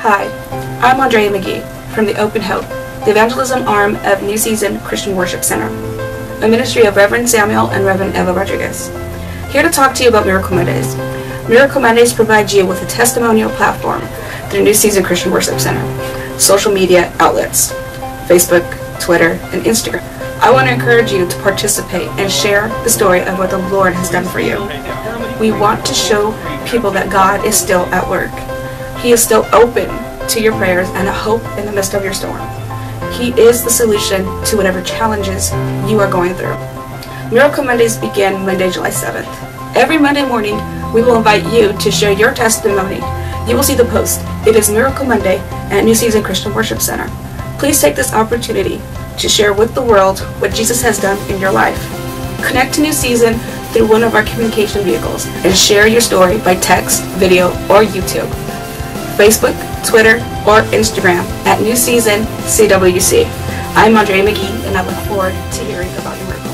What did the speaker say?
Hi, I'm Andrea McGee from the Open Hope, the evangelism arm of New Season Christian Worship Center, a ministry of Reverend Samuel and Reverend Eva Rodriguez. Here to talk to you about Miracle Mondays. Miracle Mondays provide you with a testimonial platform through New Season Christian Worship Center, social media outlets, Facebook, Twitter, and Instagram. I want to encourage you to participate and share the story of what the Lord has done for you. We want to show people that God is still at work. He is still open to your prayers and a hope in the midst of your storm. He is the solution to whatever challenges you are going through. Miracle Mondays begin Monday, July 7th. Every Monday morning, we will invite you to share your testimony. You will see the post. It is Miracle Monday at New Season Christian Worship Center. Please take this opportunity to share with the world what Jesus has done in your life. Connect to New Season through one of our communication vehicles and share your story by text, video, or YouTube, Facebook, Twitter, or Instagram at New Season CWC. I'm Andrea McGee, and I look forward to hearing about your work.